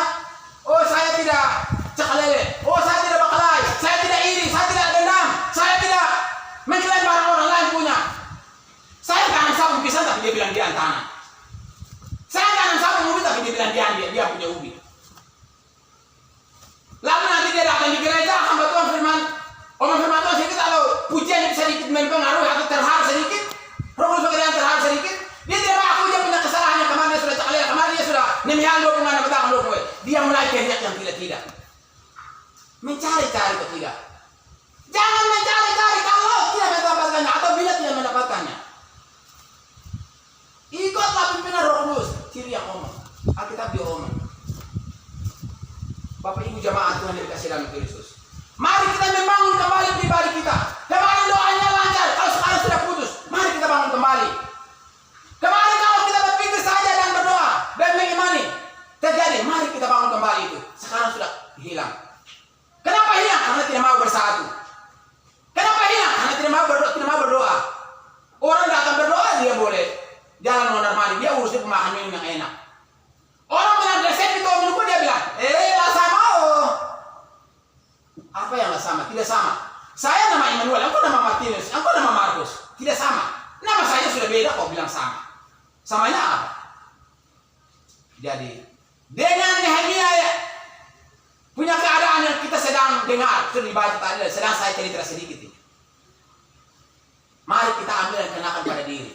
saya tidak cekalele. Saya tidak bakalai, saya tidak iri, saya tidak dendam, saya tidak mengklaim barang orang lain punya. Saya tanam sapu pisang tapi dia bilang dia tanam. Saya tanam sapu ubi tapi dia bilang dia punya ubi. Lalu nanti dia datang di gereja, hamba Tuhan firman, omong firman Tuhan sedikit, kalau pujian bisa sedikit mempengaruhi atau terharu sedikit, Roh Kudus pekerjaan terharu sedikit, dia tidak mengaku dia punya kesalahannya, kemarin dia sudah cekalele, kemarin dia sudah nemihan 20 anak petang 20. Dia mulai teriak yang tidak. Mencari-cari atau tidak. Jangan mencari-cari kalau tidak mendapatkannya atau bila tidak mendapatkannya. Ikutlah pimpinan Roh Kudus, ciri yang omong. Alkitab dia omong. Bapak Ibu jemaat Tuhan yang dikasih dalam Kristus. Mari kita membangun kembali pribadi kita. Kemarin doanya lancar, kalau sekarang sudah putus, mari kita bangun kembali. Kemarin kalau kita berpikir saja dan berdoa dan mengimani terjadi, mari kita bangun kembali itu. Sekarang sudah hilang. Kenapa hilang? Karena tidak mau bersatu. Kenapa hilang? Karena tidak mau berdoa. Orang datang berdoa dia boleh jalan normali, dia urus makan minum yang enak. Orang bilang resep itu minum dia bilang, lah saya mau. Apa yang sama? Tidak sama. Saya nama Immanuel, aku nama Martinus, aku nama Markus. Tidak sama. Nama saya sudah beda kok bilang sama. Samanya apa? Jadi dengan Nehemia ya, punya keadaan yang kita sedang dengar, sudah dibaca tadi, sedang saya cerita sedikit ini. Mari kita ambil dan kenakan pada diri.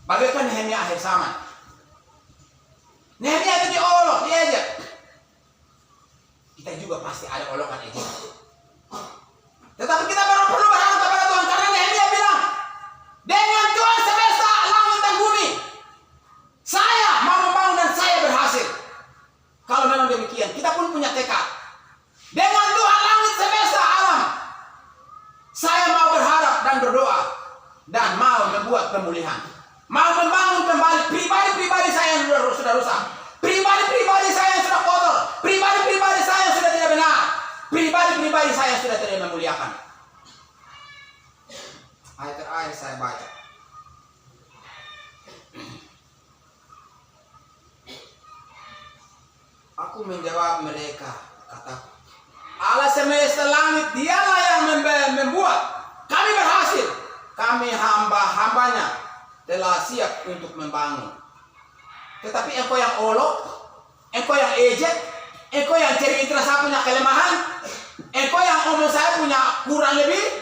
Bagaikan Nehemia akhir zaman. Nehemia itu diolok, diejek. Kita juga pasti ada olokan ejek. Tetapi kita perlu berharap kepada Tuhan karena Nehemia bilang, dengan Tuhan semesta langit dan bumi, saya mau membangun dan saya berhasil. Kalau memang demikian, kita pun punya tekad. Dengan Tuhan langit semesta alam, saya mau berharap dan berdoa dan mau membuat pemulihan. Mau membangun kembali pribadi-pribadi saya yang sudah rusak. Pribadi-pribadi saya yang sudah kotor. Pribadi-pribadi saya yang sudah tidak benar. Pribadi-pribadi saya yang sudah tidak memuliakan. Ayat terakhir saya baca. Aku menjawab mereka, kataku, Allah semesta langit, dialah yang membuat. Kami berhasil. Kami hamba-hambanya telah siap untuk membangun. Tetapi engkau yang olok, engkau yang ejek, engkau yang cerita saya punya kelemahan, engkau yang omong saya punya kurang lebih,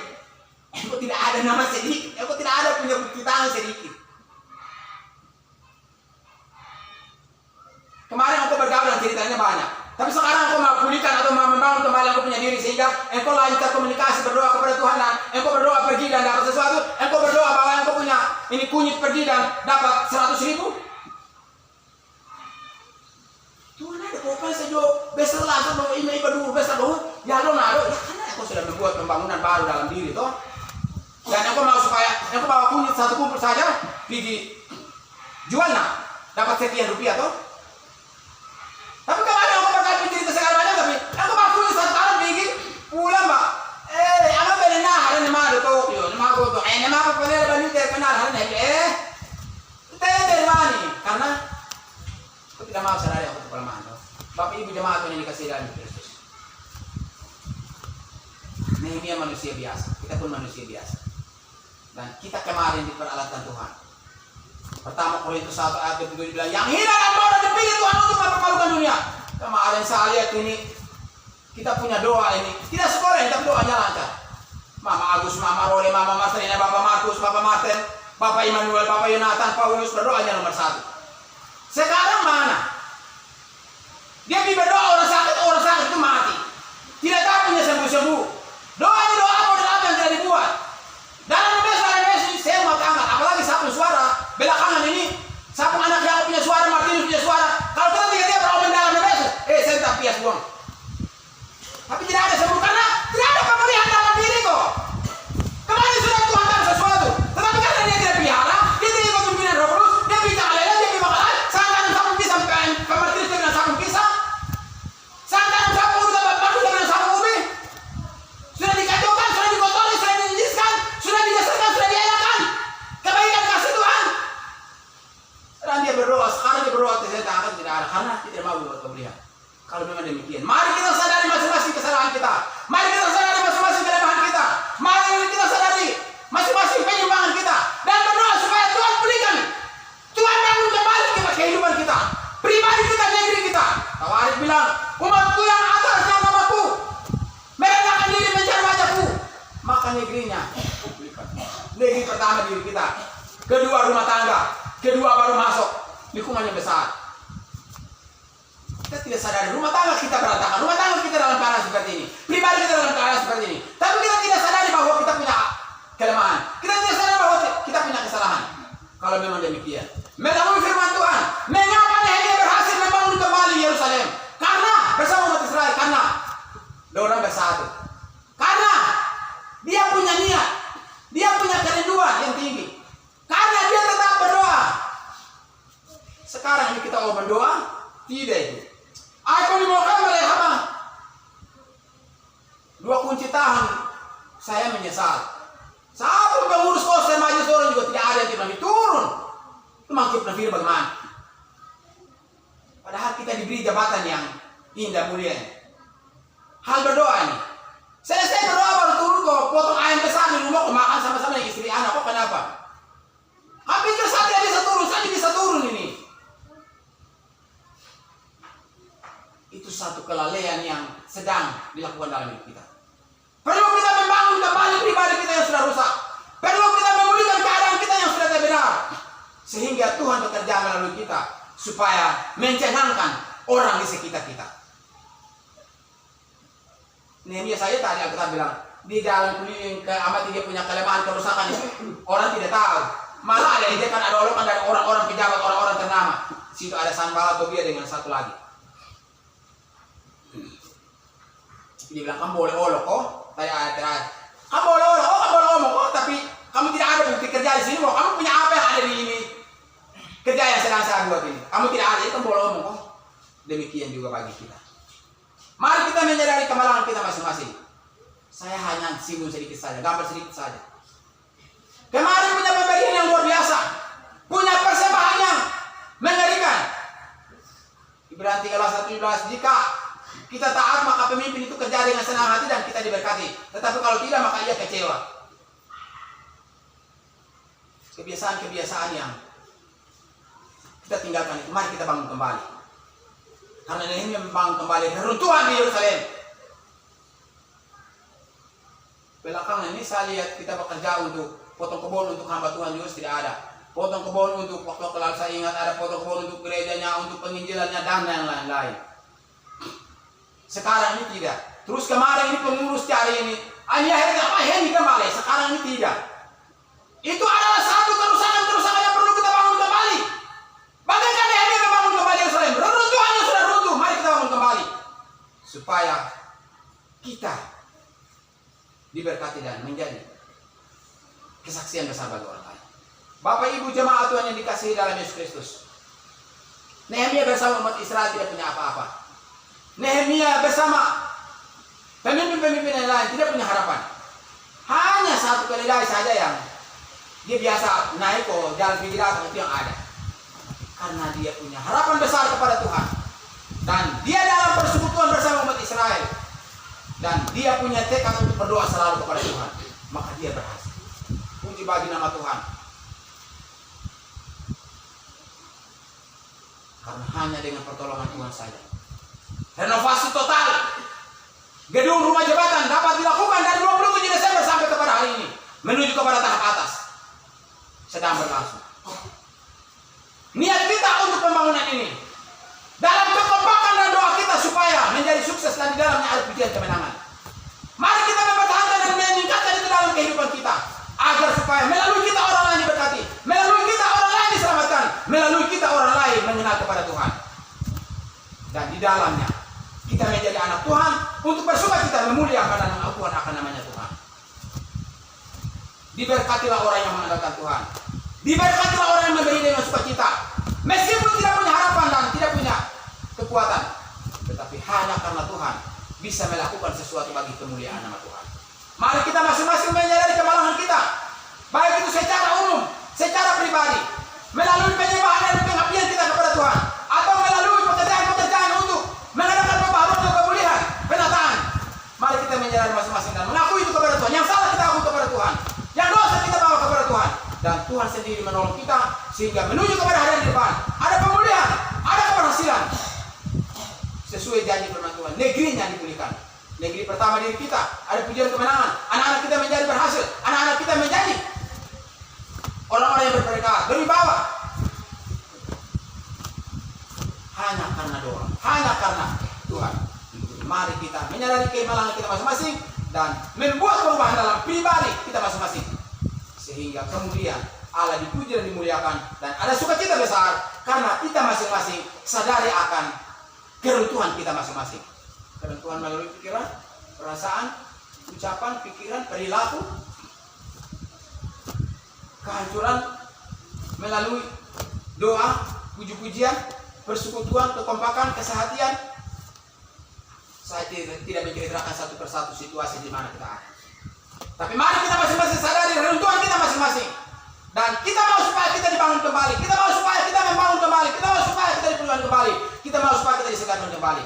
engkau tidak ada nama sedikit, engkau tidak ada punya bukti tangan sedikit. Kemarin engkau bergaul dan ceritanya banyak, tapi sekarang engkau mau pulihkan atau mau membangun kembali engkau punya diri sehingga engkau lancar komunikasi berdoa kepada Tuhan dan engkau berdoa pergi dan dapat sesuatu, engkau berdoa bahwa engkau punya ini kunyit pergi dan dapat 100.000. Tuhan ada kau saja besar lah atau ini dulu besar dulu ya lo nado ya karena engkau sudah membuat pembangunan baru dalam diri toh dan engkau mau supaya engkau bawa kunyit 1 kumpul saja pergi jual nah dapat sekian rupiah toh. Tapi kemarin aku berkata cerita segala macam tapi aku baku di satu tahun bikin pulang mbak. Aku berenang hari ini mah itu yo, nama aku tuh. Nama aku pernah banyak terkenal hari ini. Dari mana? Karena aku tidak mau sadari aku kelemahan. Bapak Ibu jemaat yang dikasih dalam Kristus. Nehemia manusia biasa, kita pun manusia biasa. Dan kita kemarin diperalatkan Tuhan. Pertama Korintus 1 ayat 27 bilang, yang hina dan bodoh dipilih Tuhan untuk mempermalukan dunia. Kemarin saya lihat ini, kita punya doa ini. Tidak sekolah ini, tapi doanya lancar. Mama Agus, Mama Role, Mama Marcelina, Bapak Markus, Bapak Martin, Bapak Immanuel, Bapak Yonatan, Paulus berdoanya nomor 1. Sekarang mana? Dia berdoa orang sakit itu mati. Tidak tahu punya sembuh-sembuh. Doa ini doa model apa yang tidak dibuat. Dalam mes ini saya mau angkat. Apalagi sapung suara. Belakangan ini sapung anak yang punya suara, Martinus punya suara. Kalau kita tiga-tiga beromen dalam mes, saya tak pias buang. Tapi tidak ada sembuh karena tidak ada pemulihan dalam diri kok. Kemarin sudah Tuhan tahu sesuatu. Tetapi karena dia tidak pelihara, dia tidak ikut pimpinan Roh Kudus, dia bicara lele, dia bicara sangat sapung pisang, Martinus dengan sapung pisang. Sangat sapung udah bagus dengan sapung ubi. Sudah dikacaukan, sudah dikotori, sudah dinjiskan, sudah digeserkan, sudah dielakkan. Kebaikan kasih Tuhan. Dan dia berdoa, sekarang dia berdoa, saya tak tidak ada karena tidak mau buat pembelian. Kalau memang demikian, mari kita sadari masing-masing kesalahan kita. Mari kita sadari masing-masing kelemahan kita. Mari kita sadari masing-masing penyimpangan kita dan berdoa supaya Tuhan pulihkan. Tuhan bangun kembali kehidupan kita, pribadi kita, negeri kita. Tawarik bilang, umatku yang atasnya namaku merendahkan diri mencari wajahku, maka negerinya pulihkan. Negeri pertama diri kita, kedua rumah tangga, kedua baru masuk lingkungannya besar. Kita tidak sadari rumah tangga kita berantakan, rumah tangga kita dalam keadaan seperti ini, pribadi kita dalam keadaan seperti ini. Tapi kita tidak sadari bahwa kita punya kelemahan, kita tidak sadari bahwa kita punya kesalahan. Kalau memang demikian, melalui firman Tuhan, mengapa Nehemia berhasil membangun kembali Yerusalem? Karena bersama umat Israel, karena orang bersatu, karena dia punya niat, dia punya kerinduan yang tinggi, karena dia tetap berdoa. Sekarang ini kita mau berdoa, tidak itu. Aku dimaukan oleh apa? 2 kunci tahan, saya menyesal. Sampai pengurus kos dan majelis orang juga tidak ada yang tidak turun. Itu maksud nafir bagaimana? Padahal kita diberi jabatan yang indah mulia. Hal berdoa ini. Selesai berdoa baru turun kok, potong ayam besar di rumah, kok makan sama-sama dengan istri anak. Kok kenapa? Hampir saya tidak bisa turun, saya bisa turun ini. Itu satu kelalaian yang sedang dilakukan dalam hidup kita. Perlu kita membangun kembali pribadi kita yang sudah rusak. Perlu kita memulihkan keadaan kita yang sudah tidak benar. Sehingga Tuhan bekerja melalui kita supaya mencengangkan orang di sekitar kita. Nehemia saya tadi kita bilang di dalam keliling keamati dia punya kelemahan kerusakan itu orang tidak tahu. Malah ada ejekan, ada olokan dari orang-orang pejabat, orang-orang ternama. Situ ada Sanballat, Tobia dengan satu lagi. Dia bilang kamu boleh olok kok, kamu boleh olok, kamu boleh omong kok, tapi kamu tidak ada bukti kerja di sini, kamu punya apa yang ada di ini kerja yang sedang saya buat ini, kamu tidak ada, kamu boleh omong kok. Demikian juga bagi kita. Mari kita menyadari kemalangan kita masing-masing. Saya hanya singgung sedikit saja, gambar sedikit saja. Kemarin punya pemberian yang luar biasa, punya persembahan yang mengerikan. Ibrani 13:17, jika kita taat maka pemimpin itu kerja dengan senang hati dan kita diberkati. Tetapi kalau tidak maka ia kecewa. Kebiasaan-kebiasaan yang kita tinggalkan itu, mari kita bangun kembali. Karena Nehemia membangun kembali reruntuhan di Yerusalem. Belakangan ini saya lihat kita bekerja untuk potong kebun untuk hamba Tuhan juga tidak ada. Potong kebun untuk waktu lalu saya ingat ada potong kebun untuk gerejanya, untuk penginjilannya dan yang lain-lain. Sekarang ini tidak. Terus kemarin ini pengurus cari ini, ini kembali. Sekarang ini tidak. Itu adalah satu kerusakan yang perlu kita bangun kembali. Bagaimana Nehemia membangun kembali Yerusalem? Reruntuhannya sudah runtuh. Mari kita bangun kembali supaya kita diberkati dan menjadi kesaksian besar bagi orang lain. Bapak Ibu jemaat Tuhan yang dikasihi dalam Yesus Kristus, Nehemia bersama umat Israel tidak punya apa-apa. Nehemia bersama pemimpin-pemimpin yang lain tidak punya harapan. Hanya satu keledai saja yang dia biasa naik ke jalan Figirat itu yang ada. Karena dia punya harapan besar kepada Tuhan. Dan dia dalam persekutuan bersama umat Israel. Dan dia punya tekad untuk berdoa selalu kepada Tuhan. Maka dia berhasil. Puji bagi nama Tuhan. Karena hanya dengan pertolongan Tuhan saja. Renovasi total gedung rumah jabatan dapat dilakukan dari 27 Desember sampai kepada hari ini, menuju kepada tahap atas sedang berlangsung. Niat kita untuk pembangunan ini dalam kekompakan dan doa kita supaya menjadi sukses dan di dalamnya ada pujian kemenangan. Mari kita mempertahankan dan meningkatkan itu dalam kehidupan kita, agar supaya melalui kita orang lain diberkati, melalui kita orang lain diselamatkan, melalui kita orang lain mengenal kepada Tuhan. Dan di dalamnya kita menjadi anak Tuhan untuk bersukacita memuliakan dan mengakuan akan namanya Tuhan. Diberkatilah orang yang mengandalkan Tuhan. Diberkatilah orang yang memberi dengan sukacita, meskipun tidak punya harapan dan tidak punya kekuatan, tetapi hanya karena Tuhan bisa melakukan sesuatu bagi kemuliaan nama Tuhan. Mari kita masing-masing menyadari kemalangan kita, baik itu secara umum, secara pribadi, melalui penyembahan dan pengabdian kita kepada Tuhan, atau melalui pekerjaan-pekerjaan untuk mengadakan pembaharuan atau pemulihan, penataan. Mari kita menyadari masing-masing dan mengakui itu kepada Tuhan. Yang salah kita akui kepada Tuhan, yang dosa kita bawa kepada Tuhan, dan Tuhan sendiri menolong kita sehingga menuju kepada hari depan ada pemulihan, ada keberhasilan sesuai janji firman Tuhan. Negerinya dipulihkan. Negeri pertama diri kita ada pujian kemenangan, anak-anak kita menjadi berhasil, anak-anak kita menjadi orang-orang yang berpredikat, berwibawa. Hanya karena doa, hanya karena Tuhan. Mari kita menyadari kemalangan kita masing-masing dan membuat perubahan dalam pribadi kita masing-masing, sehingga kemudian Allah dipuji dan dimuliakan dan ada sukacita besar karena kita masing-masing sadari akan keruntuhan kita masing-masing. Keruntuhan melalui pikiran, perasaan, ucapan, pikiran, perilaku, kehancuran melalui doa, puji-pujian, persekutuan, kekompakan, kesehatian. Saya tidak menceritakan satu persatu situasi di mana kita ada. Tapi mari kita masing-masing sadari keruntuhan kita masing-masing. Dan kita mau supaya kita dibangun kembali. Kita mau supaya kita membangun kembali. Kita mau supaya kita dipulihkan kembali. Kita mau supaya kita disegarkan kembali.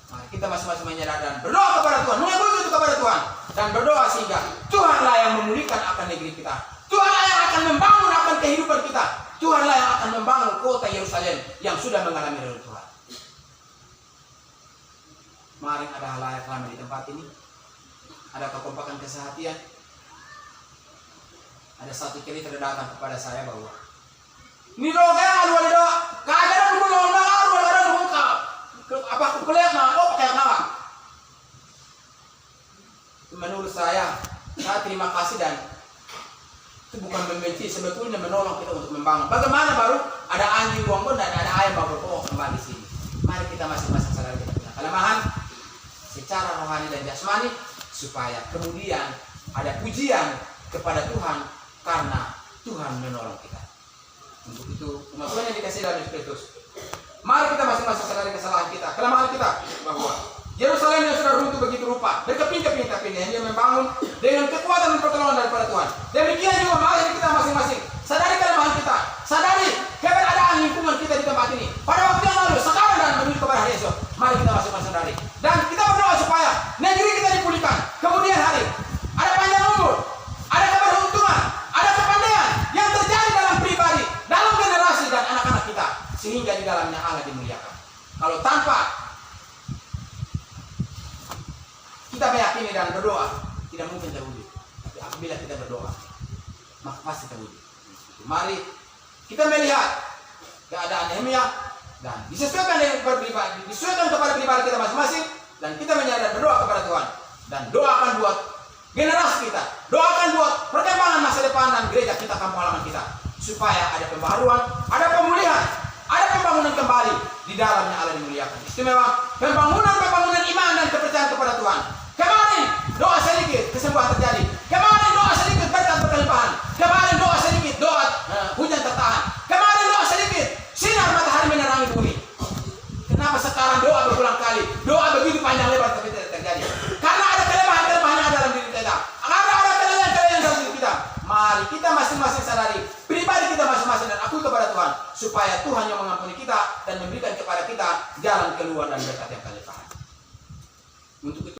Mari kita masing-masing menyadari dan berdoa kepada Tuhan. Mengakui itu kepada Tuhan. Dan berdoa sehingga Tuhanlah yang memulihkan akan negeri kita. Tuhanlah yang akan membangun akan kehidupan kita. Tuhanlah yang akan membangun kota Yerusalem yang sudah mengalami reruntuhan. Mari ada halayak ramai di tempat ini. Ada kekompakan kesehatian. Ada satu cerita datang kepada saya bahwa ini doa alu doa kajaran dulu doa alu ada muka apa kuliah na oh pakai nama. Menurut saya terima kasih dan itu bukan membenci, sebetulnya menolong kita untuk membangun. Bagaimana baru ada anjing buang dan ada ayam baru kembali sini. Mari kita masing-masing sadar kita punya kelemahan secara rohani dan jasmani supaya kemudian ada pujian kepada Tuhan karena Tuhan menolong kita. Untuk itu umat Tuhan yang dikasihi dalam Yesus Kristus, mari kita masing-masing sadari kesalahan kita, kelemahan kita, bahwa Yerusalem yang sudah runtuh begitu rupa, berkeping-keping tapi dia membangun dengan kekuatan dan pertolongan daripada Tuhan. Demikian juga mari kita masing-masing sadari kelemahan kita, sadari keberadaan lingkungan kita di tempat ini pada waktu yang lalu, sekarang dan menuju kepada hari esok. Mari kita masing-masing sadari dan kita berdoa supaya negeri kita dipulihkan kemudian hari. Ada panjang umur, ada keberuntungan, ada kepandaian yang terjadi dalam pribadi, dalam generasi dan anak-anak kita, sehingga di dalamnya Allah dimuliakan. Kalau tanpa kita meyakini dan berdoa, tidak mungkin terwujud. Tapi apabila kita berdoa, maka pasti terwujud. Mari kita melihat keadaan Nehemia dan disesuaikan dengan pribadi, disesuaikan kepada pribadi kita masing-masing, dan kita menyadari berdoa kepada Tuhan dan doakan buat generasi kita, doakan buat perkembangan masa depan dan gereja kita, kampung halaman kita, supaya ada pembaharuan, ada pemulihan, ada pembangunan kembali di dalamnya Allah dimuliakan. Istimewa pembangunan iman dan kepercayaan kepada Tuhan. Kemarin doa sedikit kesembuhan terjadi, kemarin doa sedikit berkat berkelimpahan, kemarin doa sedikit doa hujan tertahan, kemarin doa sedikit sinar matahari menerangi bumi. Kenapa sekarang doa berulang kali, doa begitu panjang lebar tapi tidak terjadi? Karena ada kelemahan yang ada dalam diri kita, karena ada kelemahan dalam diri kita. Mari kita masing-masing sadari pribadi kita masing-masing dan akui kepada Tuhan, supaya Tuhan yang mengampuni kita dan memberikan kepada kita jalan keluar dan berkat yang kelimpahan. Untuk itu